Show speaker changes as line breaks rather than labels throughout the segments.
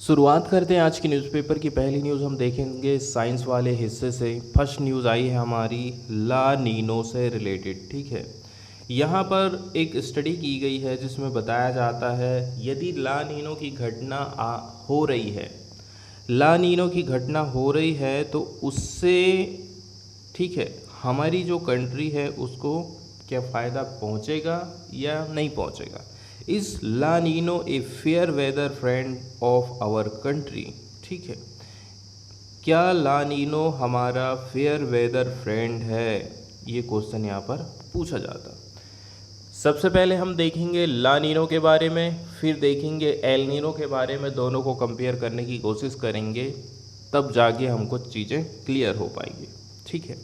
शुरुआत करते हैं आज की न्यूज़पेपर की पहली न्यूज़। हम देखेंगे साइंस वाले हिस्से से। फर्स्ट न्यूज़ आई है हमारी ला नीनो से रिलेटेड। ठीक है, यहाँ पर एक स्टडी की गई है जिसमें बताया जाता है यदि ला नीनो की घटना हो रही है, ला नीनो की घटना हो रही है तो उससे ठीक है हमारी जो कंट्री है उसको क्या फ़ायदा पहुँचेगा या नहीं पहुँचेगा। Is La Nina a fair weather friend of our country. ठीक है, क्या ला नीनो हमारा फेयर वेदर फ्रेंड है, ये क्वेश्चन यहाँ पर पूछा जाता। सबसे पहले हम देखेंगे ला नीनो के बारे में, फिर देखेंगे एल नीनो के बारे में। दोनों को कंपेयर करने की कोशिश करेंगे, तब जाके हमको चीज़ें क्लियर हो पाएंगी। ठीक है,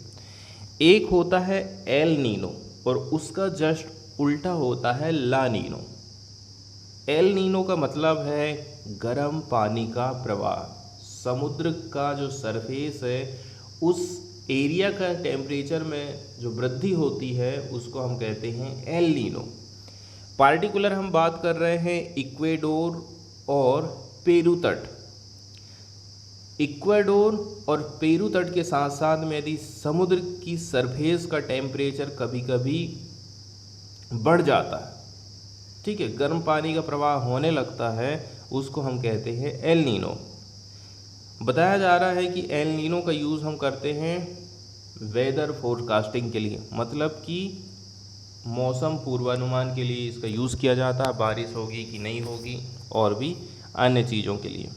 एक होता है एल नीनो और उसका जस्ट उल्टा होता है ला नीनो। एल नीनो का मतलब है गर्म पानी का प्रवाह। समुद्र का जो सरफेस है उस एरिया का टेम्परेचर में जो वृद्धि होती है उसको हम कहते हैं एल नीनो। पार्टिकुलर हम बात कर रहे हैं इक्वेडोर और पेरू तट। इक्वेडोर और पेरू तट के साथ साथ में यदि समुद्र की सरफेस का टेम्परेचर कभी कभी बढ़ जाता है, ठीक है, गर्म पानी का प्रवाह होने लगता है, उसको हम कहते हैं एल नीनो। बताया जा रहा है कि एल नीनो का यूज़ हम करते हैं वेदर फोरकास्टिंग के लिए, मतलब कि मौसम पूर्वानुमान के लिए इसका यूज़ किया जाता है, बारिश होगी कि नहीं होगी और भी अन्य चीज़ों के लिए।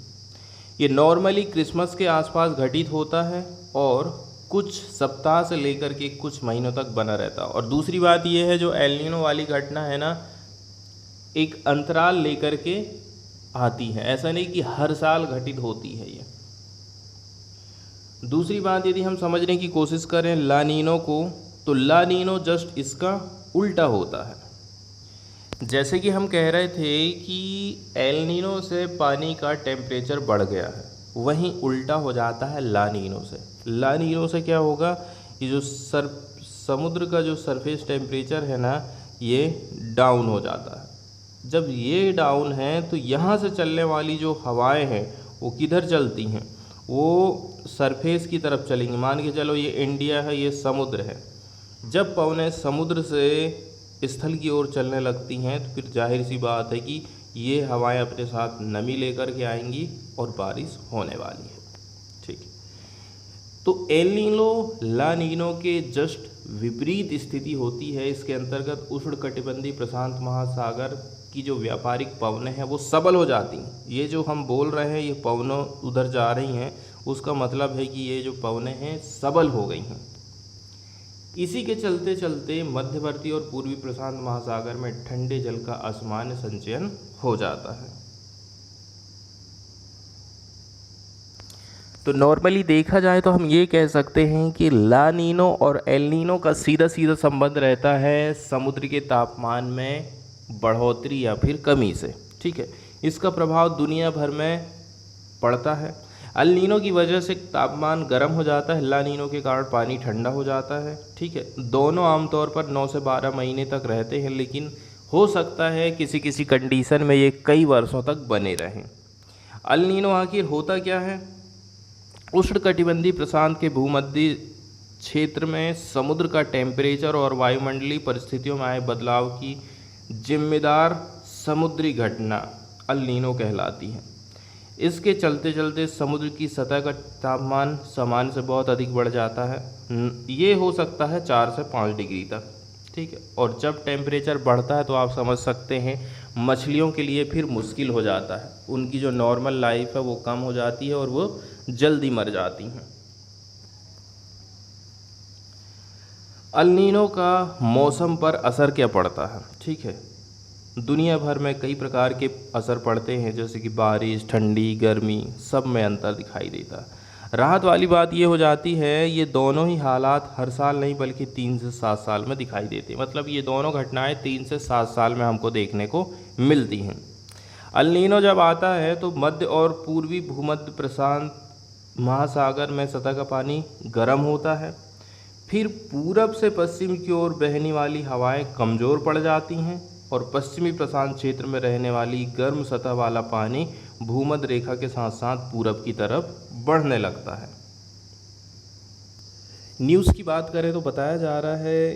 ये नॉर्मली क्रिसमस के आसपास घटित होता है और कुछ सप्ताह से लेकर के कुछ महीनों तक बना रहता है। और दूसरी बात ये है, जो एल नीनो वाली घटना है ना, एक अंतराल लेकर के आती है, ऐसा नहीं कि हर साल घटित होती है ये। दूसरी बात यदि हम समझने की कोशिश करें ला नीनो को, तो ला नीनो जस्ट इसका उल्टा होता है। जैसे कि हम कह रहे थे कि एल नीनो से पानी का टेम्परेचर बढ़ गया है, वहीं उल्टा हो जाता है ला नीनो से। ला नीनो से क्या होगा, ये जो समुद्र का जो सरफेस टेम्परेचर है ना, ये डाउन हो जाता है। जब ये डाउन है तो यहाँ से चलने वाली जो हवाएं हैं वो किधर चलती हैं, वो सरफेस की तरफ चलेंगी। मान के चलो ये इंडिया है, ये समुद्र है। जब पवनें समुद्र से स्थल की ओर चलने लगती हैं तो फिर जाहिर सी बात है कि ये हवाएं अपने साथ नमी लेकर के आएंगी और बारिश होने वाली है। ठीक, तो एल नीनो ला नीनो के जस्ट विपरीत स्थिति होती है। इसके अंतर्गत उष्णकटिबंधीय प्रशांत महासागर की जो व्यापारिक पवनें हैं वो सबल हो जाती हैं। ये जो हम बोल रहे हैं ये पवनें उधर जा रही हैं, उसका मतलब है कि ये जो पवनें हैं सबल हो गई हैं। इसी के चलते चलते मध्यवर्ती और पूर्वी प्रशांत महासागर में ठंडे जल का असामान्य संचयन हो जाता है। तो नॉर्मली देखा जाए तो हम ये कह सकते हैं कि ला नीनो और एल नीनो का सीधा सीधा संबंध रहता है समुद्र के तापमान में बढ़ोतरी या फिर कमी से। ठीक है, इसका प्रभाव दुनिया भर में पड़ता है। एल नीनो की वजह से तापमान गर्म हो जाता है, ला नीनो के कारण पानी ठंडा हो जाता है। ठीक है, दोनों आमतौर पर 9 से 12 महीने तक रहते हैं, लेकिन हो सकता है किसी किसी कंडीशन में ये कई वर्षों तक बने रहें। एल नीनो आखिर होता क्या है, उष्णकटिबंधीय प्रशांत के भूमध्य क्षेत्र में समुद्र का टेम्परेचर और वायुमंडलीय परिस्थितियों में आए बदलाव की जिम्मेदार समुद्री घटना एल नीनो कहलाती है। इसके चलते चलते समुद्र की सतह का तापमान सामान्य से बहुत अधिक बढ़ जाता है। ये हो सकता है 4 से 5 डिग्री तक। ठीक है, और जब टेम्परेचर बढ़ता है तो आप समझ सकते हैं मछलियों के लिए फिर मुश्किल हो जाता है। उनकी जो नॉर्मल लाइफ है वो कम हो जाती है और वो जल्दी मर जाती हैं। एल नीनो का मौसम पर असर क्या पड़ता है। ठीक है, दुनिया भर में कई प्रकार के असर पड़ते हैं, जैसे कि बारिश, ठंडी, गर्मी, सब में अंतर दिखाई देता है। राहत वाली बात ये हो जाती है, ये दोनों ही हालात हर साल नहीं बल्कि 3 से 7 साल में दिखाई देते हैं। मतलब ये दोनों घटनाएं 3 से 7 साल में हमको देखने को मिलती हैं। एल नीनो जब आता है तो मध्य और पूर्वी भूमध्य प्रशांत महासागर में सतह का पानी गर्म होता है, फिर पूरब से पश्चिम की ओर बहने वाली हवाएं कमज़ोर पड़ जाती हैं और पश्चिमी प्रशांत क्षेत्र में रहने वाली गर्म सतह वाला पानी भूमध्य रेखा के साथ साथ पूरब की तरफ बढ़ने लगता है। न्यूज़ की बात करें तो बताया जा रहा है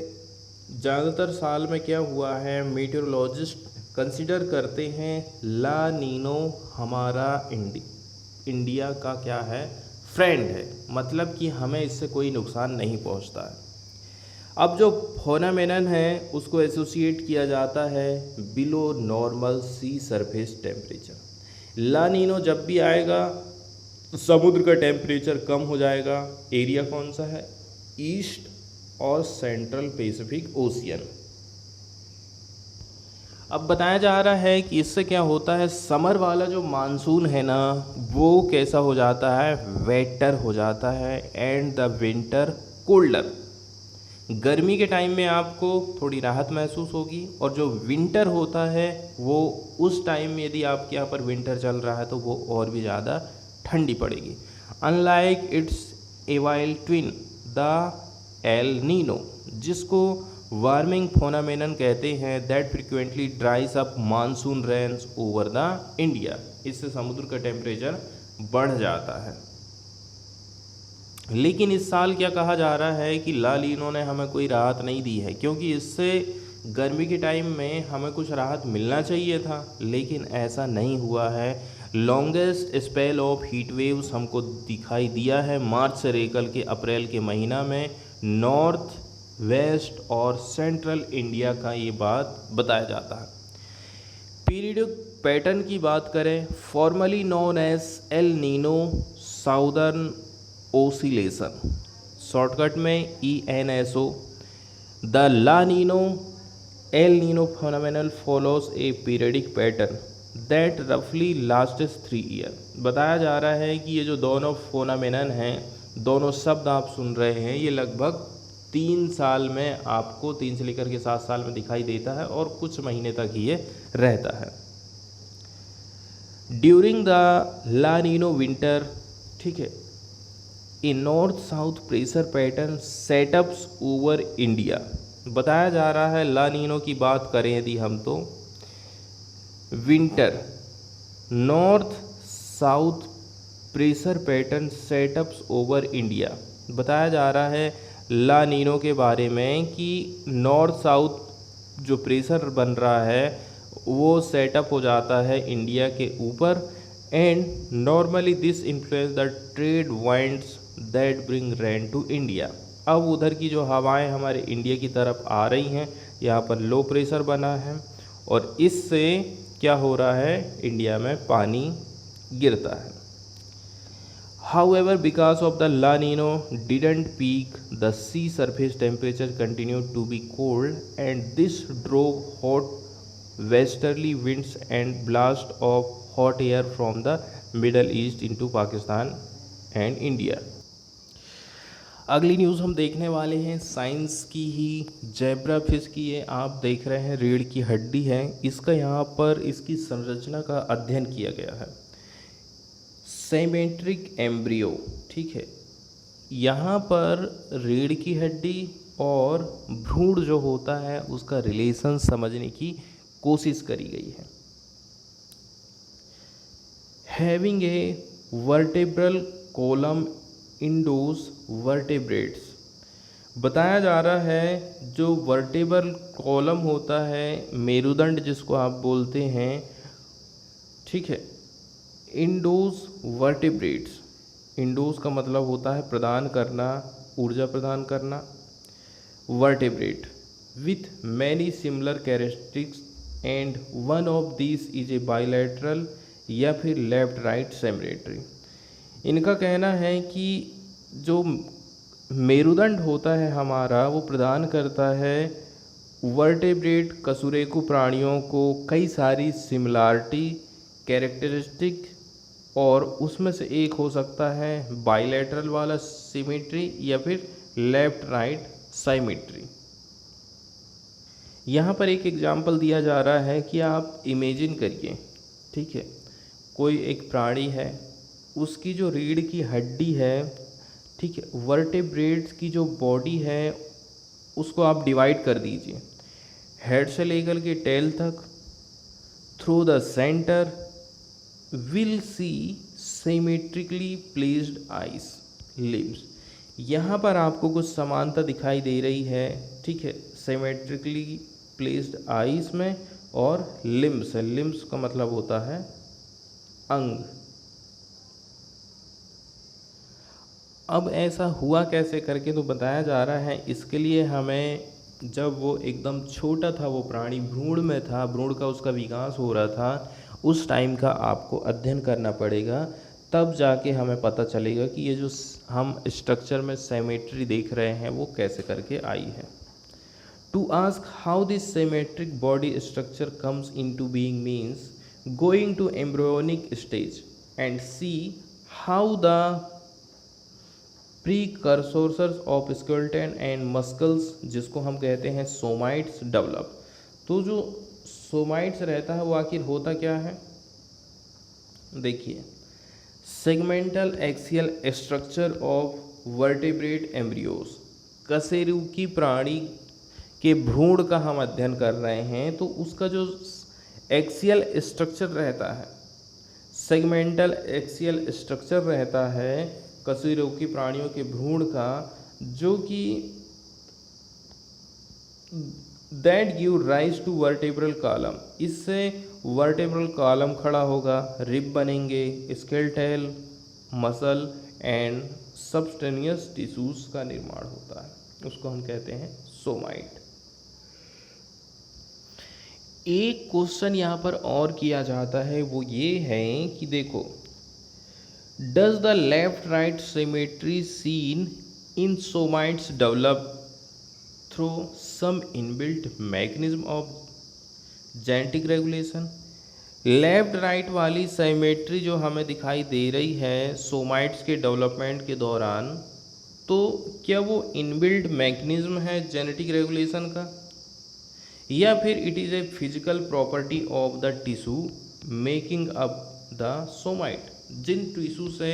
ज़्यादातर साल में क्या हुआ है, मेटेरोलॉजिस्ट कंसिडर करते हैं ला नीनो हमारा इंडिया का क्या है, फ्रेंड है, मतलब कि हमें इससे कोई नुकसान नहीं पहुंचता है। अब जो फोनामेनन है उसको एसोसिएट किया जाता है बिलो नॉर्मल सी सरफेस टेम्परेचर। ला नीनो जब भी आएगा समुद्र का टेम्परेचर कम हो जाएगा। एरिया कौन सा है, ईस्ट और सेंट्रल पैसिफिक ओशियन। अब बताया जा रहा है कि इससे क्या होता है, समर वाला जो मानसून है ना वो कैसा हो जाता है, वेटर हो जाता है, एंड द विंटर कोल्डर। गर्मी के टाइम में आपको थोड़ी राहत महसूस होगी, और जो विंटर होता है वो उस टाइम में यदि आपके यहाँ पर विंटर चल रहा है तो वो और भी ज़्यादा ठंडी पड़ेगी। Unlike its evil twin the El Nino, जिसको वार्मिंग फोनामेनन कहते हैं, that frequently dries up monsoon rains over the India. इससे समुद्र का टेम्परेचर बढ़ जाता है। लेकिन इस साल क्या कहा जा रहा है कि ला नीनो ने हमें कोई राहत नहीं दी है, क्योंकि इससे गर्मी के टाइम में हमें कुछ राहत मिलना चाहिए था, लेकिन ऐसा नहीं हुआ है। Longest spell of heat waves हमको दिखाई दिया है मार्च से लेकर के अप्रैल के महीना में नॉर्थ वेस्ट और सेंट्रल इंडिया का ये बात बताया जाता है। पीरियडिक पैटर्न की बात करें, formally known as El Nino southern oscillation, shortcut में ENSO, the La Nina El Nino phenomenon follows a periodic pattern that roughly lasts 3 years। बताया जा रहा है कि ये जो दोनों फोनामेनन हैं, दोनों शब्द आप सुन रहे हैं, ये लगभग 3 साल में आपको 3 से लेकर के 7 साल में दिखाई देता है और कुछ महीने तक ही ये रहता है। During the La Nina winter, ठीक है, a north south pressure pattern setups over India. बताया जा रहा है ला नीनो की बात करें यदि हम तो winter north south pressure pattern setups over India. बताया जा रहा है ला नीनो के बारे में कि नॉर्थ साउथ जो प्रेशर बन रहा है वो सेटअप हो जाता है इंडिया के ऊपर, and normally this influence the trade winds that bring rain to India. अब उधर की जो हवाएं हमारे इंडिया की तरफ आ रही हैं, यहाँ पर लो प्रेशर बना है और इससे क्या हो रहा है, इंडिया में पानी गिरता है। However, because of the La Nino didn't peak, the sea surface temperature continued to be cold, and this drove hot westerly winds and blast of hot air from the Middle East into Pakistan and India। अगली news हम देखने वाले हैं science की ही, zebra fish की। ये आप देख रहे हैं रीढ़ की हड्डी है, इसका यहाँ पर इसकी संरचना का अध्ययन किया गया है। सिमेट्रिक एम्ब्रियो, ठीक है, यहाँ पर रीढ़ की हड्डी और भ्रूण जो होता है उसका रिलेशन समझने की कोशिश करी गई है। Having a vertebral column indoors vertebrates. बताया जा रहा है जो वर्टेब्रल कॉलम होता है, मेरुदंड जिसको आप बोलते हैं, ठीक है, इंडोज वर्टेब्रेट्स, इंडोज का मतलब होता है प्रदान करना, ऊर्जा प्रदान करना, vertebrate with many similar characteristics and one of this is a bilateral या फिर लेफ्ट राइट सिमेट्री। इनका कहना है कि जो मेरुदंड होता है हमारा वो प्रदान करता है वर्टेब्रेट कशेरुकी प्राणियों को कई सारी सिमिलरिटी कैरेक्टरिस्टिक, और उसमें से एक हो सकता है बाइलेटरल वाला सिमेट्री या फिर लेफ्ट राइट सिमेट्री। यहाँ पर एक एग्जाम्पल दिया जा रहा है कि आप इमेजिन करिए, ठीक है, कोई एक प्राणी है, उसकी जो रीढ़ की हड्डी है, ठीक है, वर्टेब्रेट्स की जो बॉडी है उसको आप डिवाइड कर दीजिए, हेड से लेकर के टेल तक, through the centre will see symmetrically placed ice limbs. यहाँ पर आपको कुछ समानता दिखाई दे रही है, ठीक है, सिमेट्रिकली प्लेस्ड आइस में और लिम्स है। लिम्स का मतलब होता है अंग। अब ऐसा हुआ कैसे करके तो बताया जा रहा है। इसके लिए हमें, जब वो एकदम छोटा था, वो प्राणी भ्रूण में था, भ्रूण का उसका विकास हो रहा था, उस टाइम का आपको अध्ययन करना पड़ेगा, तब जाके हमें पता चलेगा कि ये जो हम स्ट्रक्चर में सिमेट्री देख रहे हैं वो कैसे करके आई है। To ask how this symmetric body structure comes into being means going to embryonic stage and see how the precursors of skeleton and muscles, जिसको हम कहते हैं सोमाइट्स, डेवलप। तो जो सोमाइट्स रहता है वो आखिर होता क्या है? देखिए, segmental axial structure of vertebrate embryos, कशेरुकी प्राणी के भ्रूण का हम अध्ययन कर रहे हैं, तो उसका जो एक्सियल स्ट्रक्चर रहता है, सेगमेंटल एक्सियल स्ट्रक्चर रहता है कशेरुकी प्राणियों के भ्रूण का, जो कि that give rise to vertebral column, इससे वर्टेब्रल कॉलम खड़ा होगा, रिब बनेंगे, skeletal, muscle and subcutaneous tissues का निर्माण होता है, उसको हम कहते हैं सोमाइट। एक क्वेश्चन यहाँ पर और किया जाता है, वो ये है कि देखो, does the left right symmetry seen in somites develop through some inbuilt mechanism of genetic regulation? Left right वाली सिमेट्री जो हमें दिखाई दे रही है सोमाइट्स के डेवलपमेंट के दौरान, तो क्या वो इनबिल्ट मैकेनिज्म है जेनेटिक रेगुलेशन का, या फिर it is a physical property of the tissue making up the somite? जिन टिश्यू से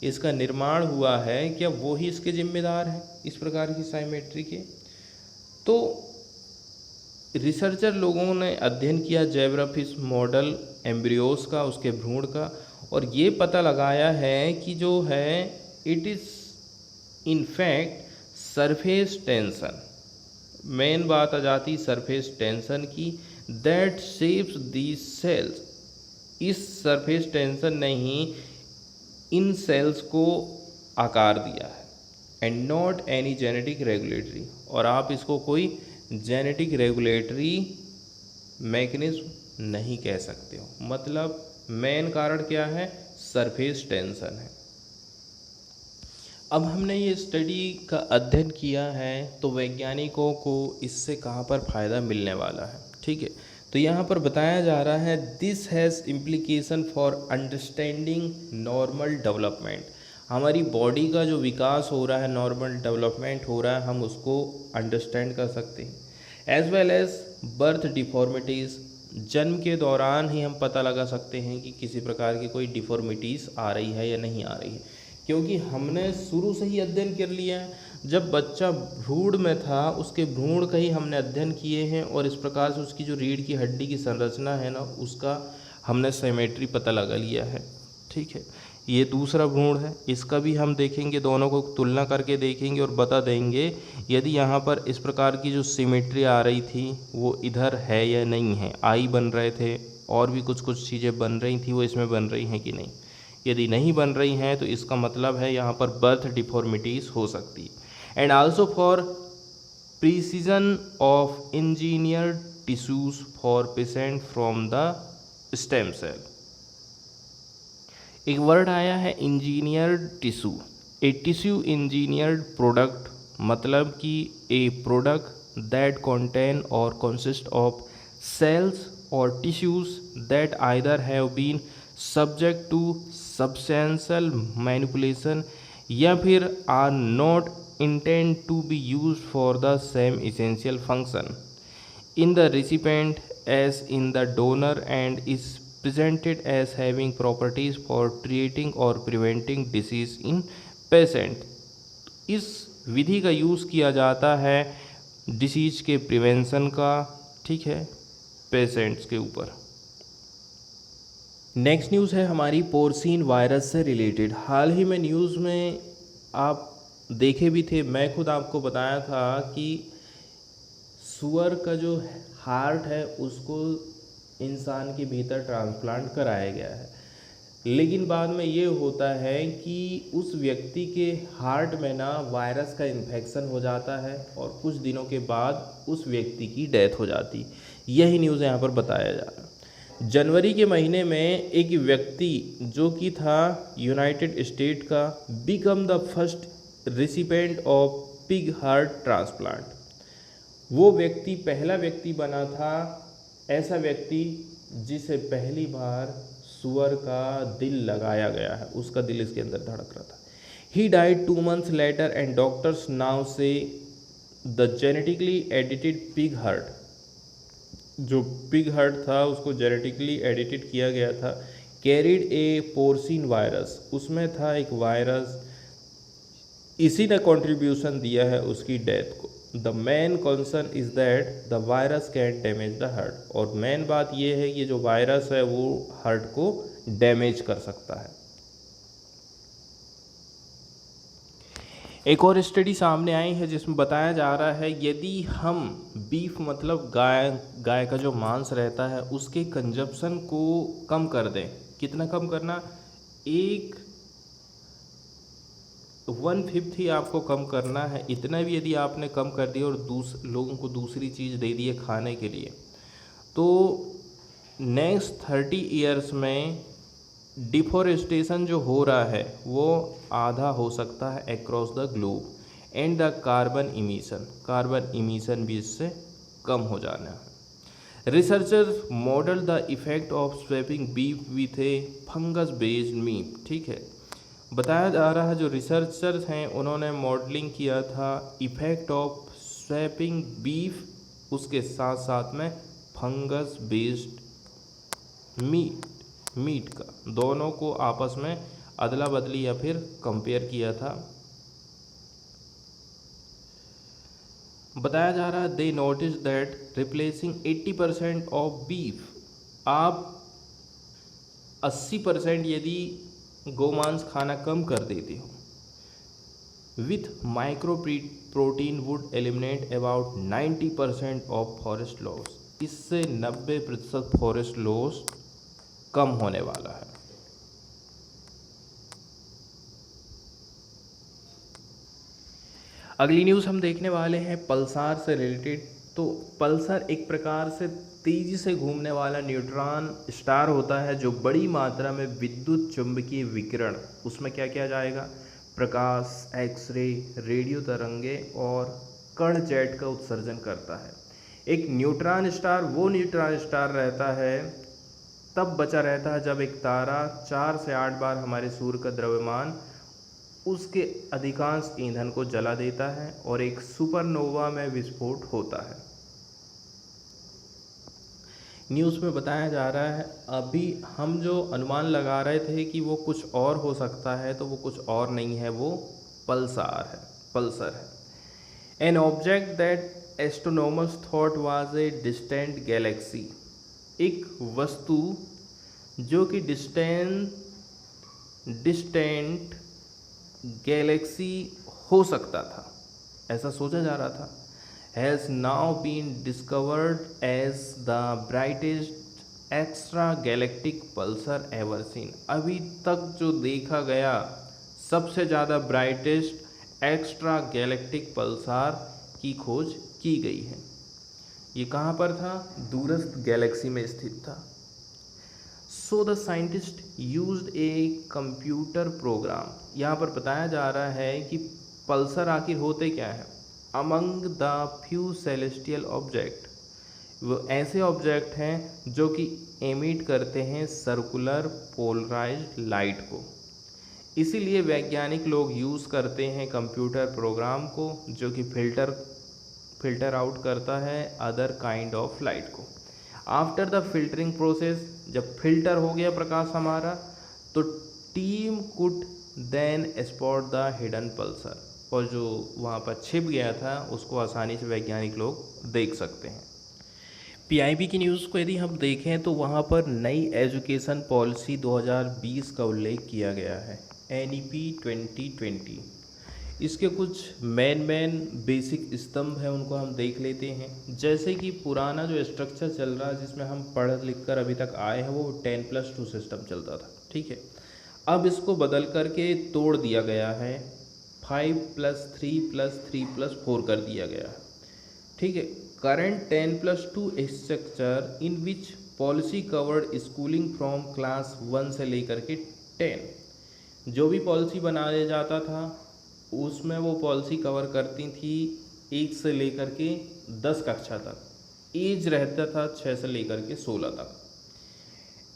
इसका निर्माण हुआ है, क्या वो ही इसके जिम्मेदार हैं इस प्रकार की सिमेट्री के? तो रिसर्चर लोगों ने अध्ययन किया जेब्राफिश मॉडल एम्ब्रियोस का, उसके भ्रूण का, और ये पता लगाया है कि जो है it is in fact surface tension, main बात आ जाती सरफेस टेंशन की, दैट शेप्स दीज सेल्स, इस सरफेस टेंशन ने ही इन सेल्स को आकार दिया है, and not any genetic regulatory, और आप इसको कोई जेनेटिक रेगुलेटरी मैकेनिज्म नहीं कह सकते हो। मतलब मेन कारण क्या है? सरफेस टेंशन है। अब हमने ये स्टडी का अध्ययन किया है, तो वैज्ञानिकों को इससे कहाँ पर फ़ायदा मिलने वाला है, ठीक है। तो यहाँ पर बताया जा रहा है this has implication for understanding normal development, हमारी बॉडी का जो विकास हो रहा है, नॉर्मल डेवलपमेंट हो रहा है, हम उसको अंडरस्टैंड कर सकते हैं। As well as birth deformities, जन्म के दौरान ही हम पता लगा सकते हैं कि किसी प्रकार की कोई डिफॉर्मिटीज़ आ रही है या नहीं आ रही है, क्योंकि हमने शुरू से ही अध्ययन कर लिया है। जब बच्चा भ्रूण में था, उसके भ्रूण का ही हमने अध्ययन किए हैं, और इस प्रकार से उसकी जो रीढ़ की हड्डी की संरचना है ना, उसका हमने सिमेट्री पता लगा लिया है, ठीक है। ये दूसरा भ्रूण है, इसका भी हम देखेंगे, दोनों को तुलना करके देखेंगे और बता देंगे यदि यहाँ पर इस प्रकार की जो सिमेट्री आ रही थी वो इधर है या नहीं है। आई बन रहे थे और भी कुछ कुछ चीज़ें बन रही थी, वो इसमें बन रही हैं कि नहीं। यदि नहीं बन रही हैं तो इसका मतलब है यहाँ पर बर्थ डिफॉर्मिटीज़ हो सकती है। And also for precision of engineered tissues for patient from the stem cell. एक वर्ड आया है engineered tissue, a tissue engineered product, मतलब कि ए प्रोडक्ट दैट contain और consist of cells or tissues that either have been subject to substantial manipulation या फिर are not intended to be used for the same essential function in the recipient as in the donor and is presented as having properties for treating or preventing disease in patient। इस विधि का use किया जाता है disease के prevention का, ठीक है, patients के ऊपर। नेक्स्ट न्यूज़ है हमारी पोर्सिन वायरस से रिलेटेड। हाल ही में न्यूज़ में आप देखे भी थे, मैं खुद आपको बताया था कि सुअर का जो हार्ट है उसको इंसान के भीतर ट्रांसप्लांट कराया गया है, लेकिन बाद में ये होता है कि उस व्यक्ति के हार्ट में ना वायरस का इन्फेक्शन हो जाता है और कुछ दिनों के बाद उस व्यक्ति की डेथ हो जाती। यही न्यूज़ यहाँ पर बताया जा रहा है। जनवरी के महीने में एक व्यक्ति जो कि था यूनाइटेड स्टेट का, become the first recipient of pig heart transplant. वो व्यक्ति पहला व्यक्ति बना था, ऐसा व्यक्ति जिसे पहली बार सुअर का दिल लगाया गया है, उसका दिल इसके अंदर धड़क रहा था। He died 2 months later and doctors now say the genetically edited pig heart, जो पिग हार्ट था उसको जेनेटिकली एडिटेड किया गया था, कैरिड ए पोर्सिन वायरस, उसमें था एक वायरस, इसी ने कंट्रीब्यूशन दिया है उसकी डेथ को। The main concern is that the virus can damage the heart, और मेन बात यह है कि जो वायरस है वो हार्ट को डैमेज कर सकता है। एक और स्टडी सामने आई है जिसमें बताया जा रहा है यदि हम बीफ मतलब गाय का जो मांस रहता है उसके कंजप्शन को कम कर दें, कितना कम करना, 1/5 ही आपको कम करना है। इतना भी यदि आपने कम कर दिया और लोगों को दूसरी चीज़ दे दी है खाने के लिए, तो नेक्स्ट 30 ईयर्स में डिफॉरेस्टेशन जो हो रहा है वो आधा हो सकता है across the globe, and the carbon emission भी इससे कम हो जाना है। Researchers model the effect of swapping beef with A fungus based meat, ठीक है। बताया जा रहा है जो रिसर्चर्स हैं उन्होंने मॉडलिंग किया था इफेक्ट ऑफ स्वैपिंग बीफ, उसके साथ साथ में फंगस बेस्ड मीट का, दोनों को आपस में अदला बदली या फिर कंपेयर किया था। बताया जा रहा है दे notice that replacing 80% of beef, आप 80% यदि गोमांस खाना कम कर देते हो with micro protein would eliminate about 90% of forest loss, इससे 90% फॉरेस्ट लॉस कम होने वाला है। अगली न्यूज़ हम देखने वाले हैं पल्सार से रिलेटेड। तो पल्सर एक प्रकार से तेज़ी से घूमने वाला न्यूट्रॉन स्टार होता है जो बड़ी मात्रा में विद्युत चुंबकीय विकिरण, उसमें क्या किया जाएगा, प्रकाश, एक्सरे, रेडियो तरंगे और कण जेट का उत्सर्जन करता है। एक न्यूट्रॉन स्टार वो न्यूट्रॉन स्टार रहता है, तब बचा रहता है जब एक तारा 4 से 8 बार हमारे सूर्य का द्रव्यमान उसके अधिकांश ईंधन को जला देता है और एक सुपरनोवा में विस्फोट होता है। न्यूज़ में बताया जा रहा है, अभी हम जो अनुमान लगा रहे थे कि वो कुछ और हो सकता है, तो वो कुछ और नहीं है, वो पल्सर है। An object that astronomers thought was a distant Galaxy, एक वस्तु जो कि डिस्टेंट गैलेक्सी हो सकता था, ऐसा सोचा जा रहा था, has now been discovered as the brightest extragalactic pulsar ever seen. अभी तक जो देखा गया सबसे ज़्यादा ब्राइटेस्ट एक्स्ट्रा गैलेक्टिक पल्सार की खोज की गई है। ये कहाँ पर था, दूरस्थ गैलेक्सी में स्थित था। So the scientist used a computer program, यहाँ पर बताया जा रहा है कि पल्सर आखिर होते क्या है। Among the few celestial object, वो ऐसे ऑब्जेक्ट हैं जो कि एमिट करते हैं सर्कुलर पोलराइज्ड लाइट को, इसीलिए वैज्ञानिक लोग यूज़ करते हैं कंप्यूटर प्रोग्राम को जो कि फिल्टर आउट करता है अदर काइंड ऑफ लाइट को। आफ्टर द फिल्टरिंग प्रोसेस, जब फिल्टर हो गया प्रकाश हमारा, तो team could then spot the hidden pulsar, और जो वहाँ पर छिप गया था उसको आसानी से वैज्ञानिक लोग देख सकते हैं। पीआईबी की न्यूज़ को यदि हम देखें तो वहाँ पर नई एजुकेशन पॉलिसी 2020 का उल्लेख किया गया है, एनईपी 2020। इसके कुछ मेन बेसिक स्तंभ हैं, उनको हम देख लेते हैं। जैसे कि पुराना जो स्ट्रक्चर चल रहा है जिसमें हम पढ़ लिख कर अभी तक आए हैं, वो 10+2 सिस्टम चलता था, ठीक है। अब इसको बदल करके तोड़ दिया गया है, 5+3+3+4 कर दिया गया है, ठीक है। Current 10+2 structure in which policy covered schooling from class 1 से लेकर के 10, जो भी पॉलिसी बनाया जाता था उसमें वो पॉलिसी कवर करती थी 1 से लेकर के 10 कक्षा तक, एज रहता था 6 से लेकर के 16 तक।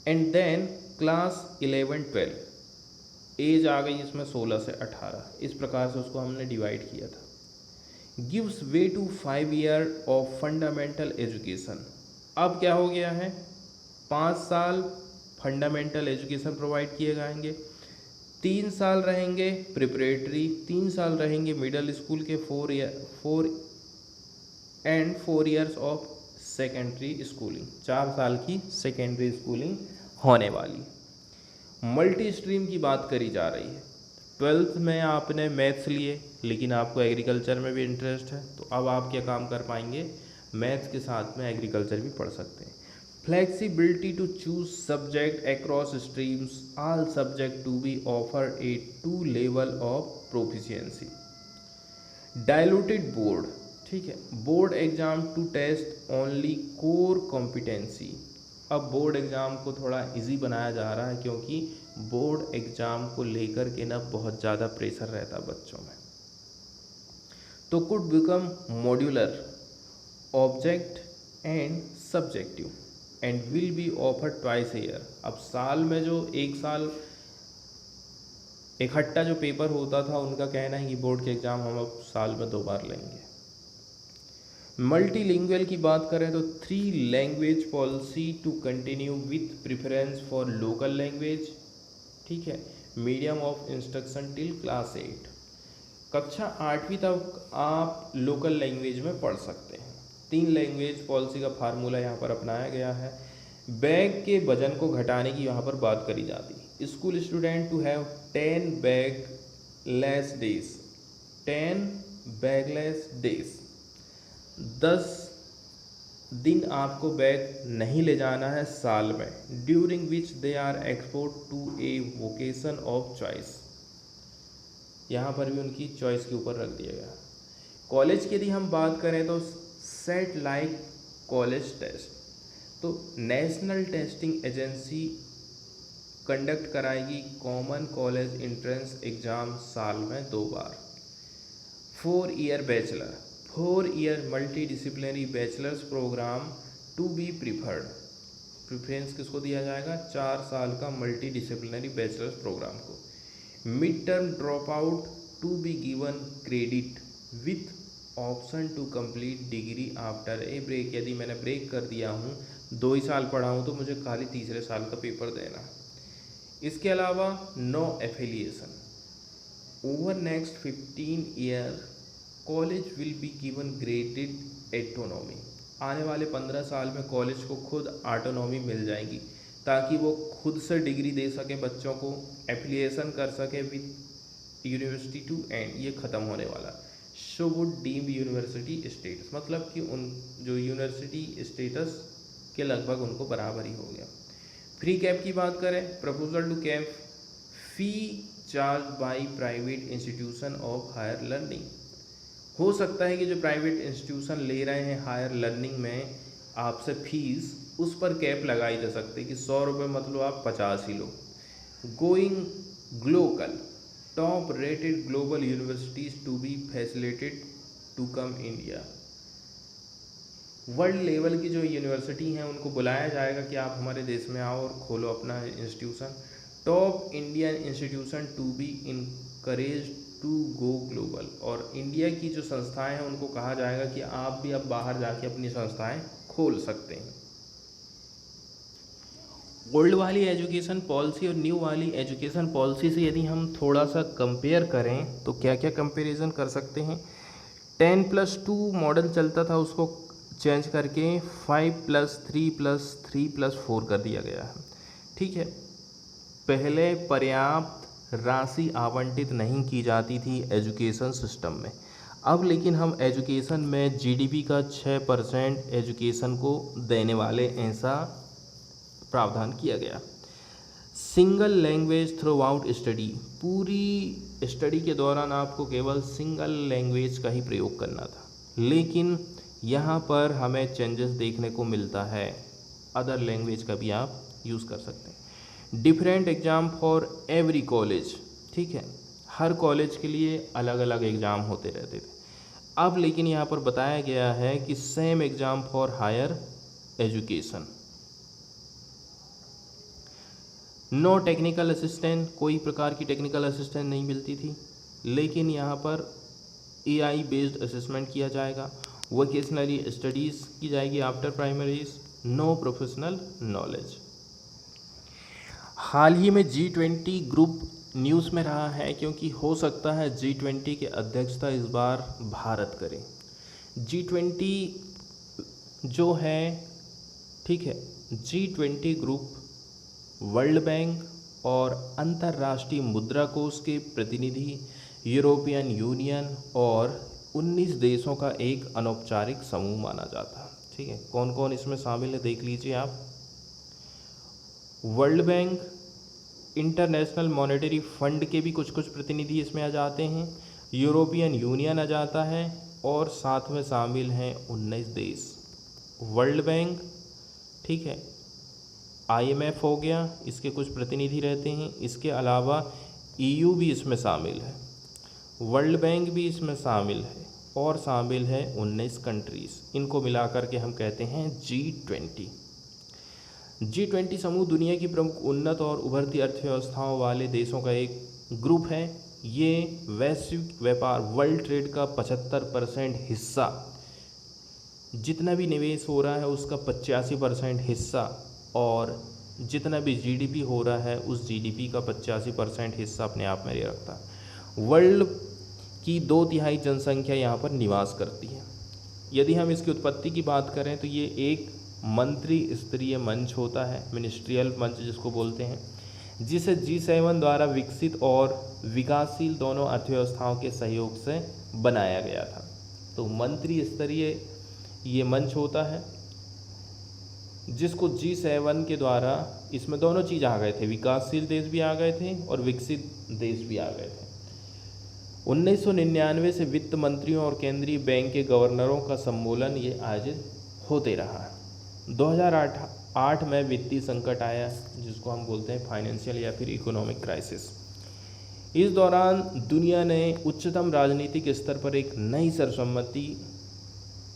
एंड देन क्लास 11-12 एज आ गई इसमें 16 से 18, इस प्रकार से उसको हमने डिवाइड किया था। Gives way to 5 year of fundamental education. अब क्या हो गया है, 5 साल फंडामेंटल एजुकेशन प्रोवाइड किए जाएंगे, 3 साल रहेंगे प्रिपरेटरी, 3 साल रहेंगे मिडिल स्कूल के, 4 ईयर्स ऑफ सेकेंडरी स्कूलिंग, 4 साल की सेकेंडरी स्कूलिंग होने वाली। मल्टी स्ट्रीम की बात करी जा रही है। 12th में आपने मैथ्स लिए लेकिन आपको एग्रीकल्चर में भी इंटरेस्ट है, तो अब आप क्या काम कर पाएंगे, मैथ्स के साथ में एग्रीकल्चर भी पढ़ सकते हैं। Flexibility to choose subject across streams, all subject to be offer a 2 level of proficiency. Diluted board, ठीक है, board exam to test only core competency. अब बोर्ड एग्ज़ाम को थोड़ा इजी बनाया जा रहा है क्योंकि बोर्ड एग्ज़ाम को लेकर के ना बहुत ज़्यादा प्रेशर रहता है बच्चों में। तो could become modular, object and subjective and will be offered twice year. अब साल में जो एक साल इकट्ठा जो पेपर होता था, उनका कहना है कि बोर्ड के एग्ज़ाम हम अब साल में 2 बार लेंगे। मल्टीलिंगुअल की बात करें तो 3 language policy to continue with preference for local language, ठीक है, medium of instruction till class 8। कक्षा 8वीं तक आप लोकल लैंग्वेज में पढ़ सकते हैं। 3 लैंग्वेज पॉलिसी का फार्मूला यहाँ पर अपनाया गया है। बैग के वजन को घटाने की यहाँ पर बात करी जाती है। School student to have 10 bagless days, 10 bagless days, 10 दिन आपको बैग नहीं ले जाना है साल में, during which they are export to a vocation of choice. यहाँ पर भी उनकी चॉइस के ऊपर रख दिया गया। कॉलेज की यदि हम बात करें तो सेट लाइक कॉलेज टेस्ट, तो नेशनल टेस्टिंग एजेंसी कंडक्ट कराएगी कॉमन कॉलेज एंट्रेंस एग्ज़ाम साल में 2 बार। 4 year bachelor, 4 year multidisciplinary bachelors program to be preferred. Preference किसको दिया जाएगा, 4 साल का मल्टी डिसिप्लिनरी बैचलर्स प्रोग्राम को। Mid term drop out to be given credit with option to complete degree after a break. यदि मैंने break कर दिया हूँ, 2 ही साल पढ़ा हूँ, तो मुझे खाली तीसरे साल का पेपर देना। इसके अलावा no affiliation, over next 15 year college will be given graded autonomy. आने वाले 15 साल में कॉलेज को खुद ऑटोनॉमी मिल जाएगी ताकि वो खुद से डिग्री दे सके, बच्चों को एफिलिएशन कर सके विथ यूनिवर्सिटी टू एंड, ये ख़त्म होने वाला। So would deem university status, मतलब कि उन जो यूनिवर्सिटी स्टेटस के लगभग उनको बराबर ही हो गया। फ्री कैप की बात करें, proposal to cap fee charge by private institution of higher learning. हो सकता है कि जो प्राइवेट इंस्टीट्यूशन ले रहे हैं हायर लर्निंग में आपसे फीस, उस पर कैप लगाई जा सकती है कि 100 रुपये मतलब आप 50 ही लो। Going global, top rated global universities to be facilitated to come India. World level की जो यूनिवर्सिटी हैं उनको बुलाया जाएगा कि आप हमारे देश में आओ और खोलो अपना institution. Top Indian institution to be encourage to go global, और इंडिया की जो संस्थाएं हैं उनको कहा जाएगा कि आप भी अब बाहर जाके अपनी संस्थाएं खोल सकते हैं। ओल्ड वाली एजुकेशन पॉलिसी और न्यू वाली एजुकेशन पॉलिसी से यदि हम थोड़ा सा कंपेयर करें तो क्या क्या कंपैरिजन कर सकते हैं। 10+2 मॉडल चलता था, उसको चेंज करके 5+3+3+4 कर दिया गया है। ठीक है, पहले पर्याप्त राशि आवंटित नहीं की जाती थी एजुकेशन सिस्टम में, अब लेकिन हम एजुकेशन में जीडीपी का 6% एजुकेशन को देने वाले, ऐसा प्रावधान किया गया। Single language through out study, पूरी स्टडी के दौरान आपको केवल सिंगल लैंग्वेज का ही प्रयोग करना था, लेकिन यहाँ पर हमें चेंजेस देखने को मिलता है, अदर लैंग्वेज का भी आप यूज़ कर सकते हैं। Different exam for every college, ठीक है, हर कॉलेज के लिए अलग अलग एग्ज़ाम होते रहते थे। अब लेकिन यहाँ पर बताया गया है कि same exam for higher education. No technical assistant, कोई प्रकार की टेक्निकल असिस्टेंट नहीं मिलती थी, लेकिन यहाँ पर एआई बेस्ड असेसमेंट किया जाएगा। वोकेशनली स्टडीज़ की जाएगी after primaries. No professional knowledge. हाल ही में G20 ग्रुप न्यूज़ में रहा है, क्योंकि हो सकता है G20 की अध्यक्षता इस बार भारत करे। G20 जो है, ठीक है, G20 ग्रुप वर्ल्ड बैंक और अंतर्राष्ट्रीय मुद्रा कोष के प्रतिनिधि, यूरोपियन यूनियन और 19 देशों का एक अनौपचारिक समूह माना जाता है। ठीक है, कौन कौन इसमें शामिल है देख लीजिए आप। World bank, international monetary fund के भी कुछ कुछ प्रतिनिधि इसमें आ जाते हैं, यूरोपियन यूनियन आ जाता है, और साथ में शामिल हैं 19 देश। वर्ल्ड बैंक, ठीक है, IMF हो गया, इसके कुछ प्रतिनिधि रहते हैं। इसके अलावा EU भी इसमें शामिल है, वर्ल्ड बैंक भी इसमें शामिल है, और शामिल है 19 कंट्रीज़। इनको मिलाकर के हम कहते हैं G20। G20 समूह दुनिया की प्रमुख उन्नत और उभरती अर्थव्यवस्थाओं वाले देशों का एक ग्रुप है। ये वैश्विक व्यापार, वर्ल्ड ट्रेड का 75% हिस्सा, जितना भी निवेश हो रहा है उसका 85% हिस्सा, और जितना भी GDP हो रहा है उस GDP का 85% हिस्सा अपने आप में रखता है। वर्ल्ड की 2/3 जनसंख्या यहाँ पर निवास करती है। यदि हम इसकी उत्पत्ति की बात करें तो ये एक मंत्री स्तरीय मंच होता है, मिनिस्ट्रियल मंच जिसको बोलते हैं, जिसे G7 द्वारा विकसित और विकासशील दोनों अर्थव्यवस्थाओं के सहयोग से बनाया गया था। तो मंत्री स्तरीय ये मंच होता है, जिसको G7 के द्वारा, इसमें दोनों चीज़ आ गए थे, विकासशील देश भी आ गए थे और विकसित देश भी आ गए थे। 1999 से वित्त मंत्रियों और केंद्रीय बैंक के गवर्नरों का सम्मेलन ये आयोजित होते रहा है। 2008 में वित्तीय संकट आया, जिसको हम बोलते हैं फाइनेंशियल या फिर इकोनॉमिक क्राइसिस। इस दौरान दुनिया ने उच्चतम राजनीतिक स्तर पर एक नई सर्वसम्मति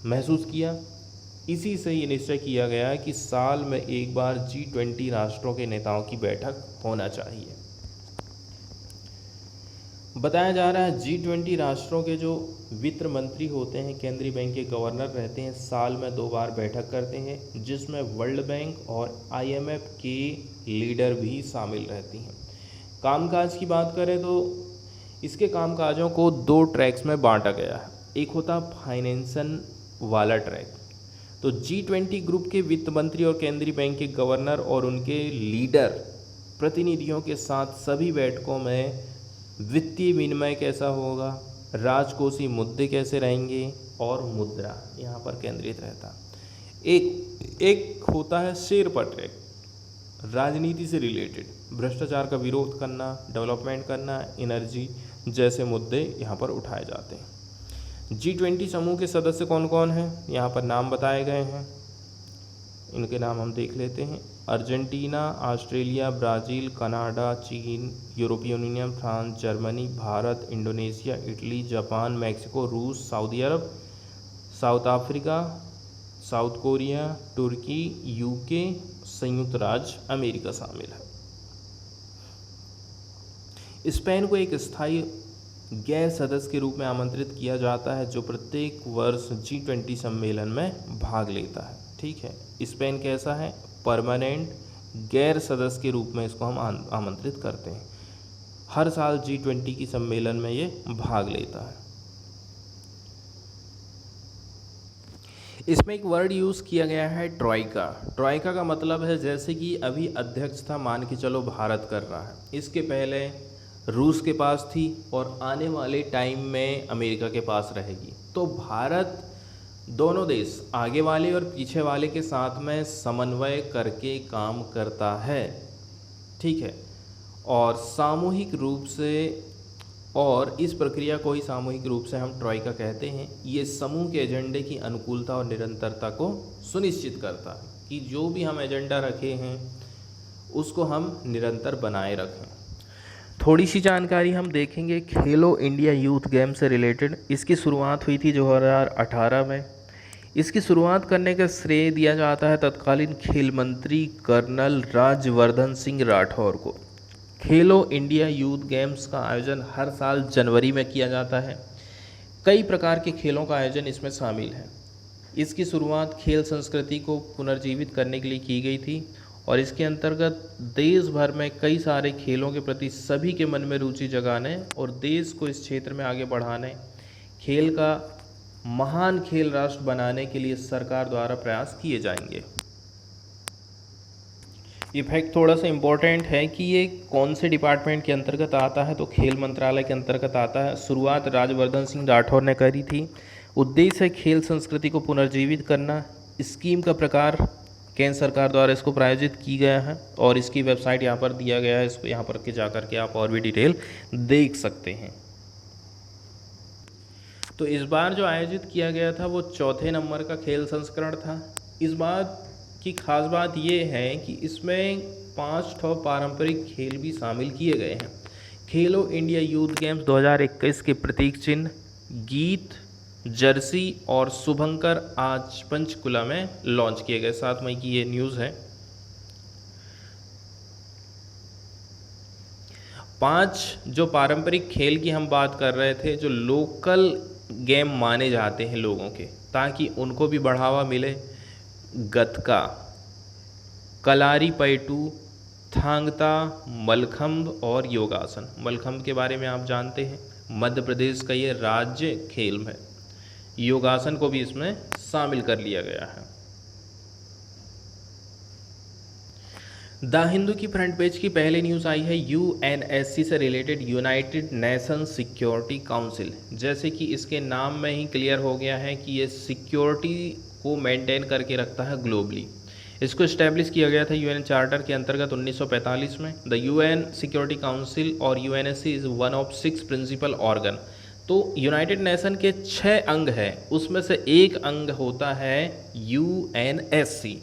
महसूस किया। इसी से ये निश्चय किया गया कि साल में एक बार G20 राष्ट्रों के नेताओं की बैठक होना चाहिए। बताया जा रहा है G20 राष्ट्रों के जो वित्त मंत्री होते हैं, केंद्रीय बैंक के गवर्नर रहते हैं, साल में 2 बार बैठक करते हैं, जिसमें वर्ल्ड बैंक और IMF के लीडर भी शामिल रहती हैं। कामकाज की बात करें तो इसके कामकाजों को 2 ट्रैक्स में बांटा गया है। एक होता फाइनेंशियल वाला ट्रैक। तो G20 ग्रुप के वित्त मंत्री और केंद्रीय बैंक के गवर्नर और उनके लीडर प्रतिनिधियों के साथ सभी बैठकों में वित्तीय विनिमय कैसा होगा, राजकोषीय मुद्दे कैसे रहेंगे, और मुद्रा यहाँ पर केंद्रित रहता। एक होता है शेरपा ट्रैक, राजनीति से रिलेटेड, भ्रष्टाचार का विरोध करना, डेवलपमेंट करना, एनर्जी जैसे मुद्दे यहाँ पर उठाए जाते हैं। G20 समूह के सदस्य कौन कौन हैं, यहाँ पर नाम बताए गए हैं, इनके नाम हम देख लेते हैं। अर्जेंटीना, ऑस्ट्रेलिया, ब्राज़ील, कनाडा, चीन, यूरोपीय union, France, Germany, Bharat, Indonesia, Italy, Japan, Mexico, रूस, सऊदी अरब, साउथ अफ्रीका, साउथ कोरिया, तुर्की, UK, संयुक्त राज्य अमेरिका शामिल है। स्पेन को एक स्थायी गैर सदस्य के रूप में आमंत्रित किया जाता है, जो प्रत्येक वर्ष G20 सम्मेलन में भाग लेता है। ठीक है, स्पेन कैसा है, परमानेंट गैर सदस्य के रूप में इसको हम आमंत्रित करते हैं। हर साल G20 की सम्मेलन में ये भाग लेता है। इसमें एक वर्ड यूज़ किया गया है ट्रॉइका। ट्रॉइका का मतलब है जैसे कि अभी अध्यक्षता मान के चलो भारत कर रहा है, इसके पहले रूस के पास थी और आने वाले टाइम में अमेरिका के पास रहेगी। तो भारत दोनों देश आगे वाले और पीछे वाले के साथ में समन्वय करके काम करता है, ठीक है। और सामूहिक रूप से, और इस प्रक्रिया को ही सामूहिक रूप से हम ट्रॉइका कहते हैं। ये समूह के एजेंडे की अनुकूलता और निरंतरता को सुनिश्चित करता है कि जो भी हम एजेंडा रखे हैं उसको हम निरंतर बनाए रखें। थोड़ी सी जानकारी हम देखेंगे खेलो इंडिया यूथ गेम से रिलेटेड। इसकी शुरुआत हुई थी 2018 में। इसकी शुरुआत करने का श्रेय दिया जाता है तत्कालीन खेल मंत्री कर्नल राज्यवर्धन सिंह राठौर को। खेलो इंडिया यूथ गेम्स का आयोजन हर साल जनवरी में किया जाता है। कई प्रकार के खेलों का आयोजन इसमें शामिल है। इसकी शुरुआत खेल संस्कृति को पुनर्जीवित करने के लिए की गई थी और इसके अंतर्गत देश भर में कई सारे खेलों के प्रति सभी के मन में रुचि जगाने और देश को इस क्षेत्र में आगे बढ़ाने, खेल का महान खेल राष्ट्र बनाने के लिए सरकार द्वारा प्रयास किए जाएंगे। ये फैक्ट थोड़ा सा इम्पोर्टेंट है कि ये कौन से डिपार्टमेंट के अंतर्गत आता है, तो खेल मंत्रालय के अंतर्गत आता है। शुरुआत राज्यवर्धन सिंह राठौर ने करी थी। उद्देश्य है खेल संस्कृति को पुनर्जीवित करना। स्कीम का प्रकार केंद्र सरकार द्वारा इसको प्रायोजित की गया है और इसकी वेबसाइट यहाँ पर दिया गया है। इसको यहाँ पर के जा कर के आप और भी डिटेल देख सकते हैं। तो इस बार जो आयोजित किया गया था वो चौथे नंबर का खेल संस्करण था। इस बात की खास बात ये है कि इसमें 5 पारंपरिक खेल भी शामिल किए गए हैं। खेलो इंडिया यूथ गेम्स 2021 के प्रतीक चिन्ह, गीत, जर्सी और शुभंकर आज पंचकुला में लॉन्च किए गए। 7 मई की ये न्यूज़ है। 5 जो पारंपरिक खेल की हम बात कर रहे थे, जो लोकल गेम माने जाते हैं लोगों के, ताकि उनको भी बढ़ावा मिले। गतका, कलारी पैटू, थांगता, मलखंभ और योगासन। मलखंभ के बारे में आप जानते हैं, मध्य प्रदेश का ये राज्य खेल है। योगासन को भी इसमें शामिल कर लिया गया है। द हिंदू की फ्रंट पेज की पहली न्यूज़ आई है यूएनएससी से related, United Nations security council. जैसे कि इसके नाम में ही क्लियर हो गया है कि ये सिक्योरिटी को मेंटेन करके रखता है ग्लोबली। इसको इस्टेब्लिश किया गया था यूएन चार्टर के अंतर्गत 1945 में। द यूएन सिक्योरिटी काउंसिल और UNSC is one of 6 principal organ. तो यूनाइटेड नेशन के 6 अंग हैं, उसमें से एक अंग होता है यूएनएससी।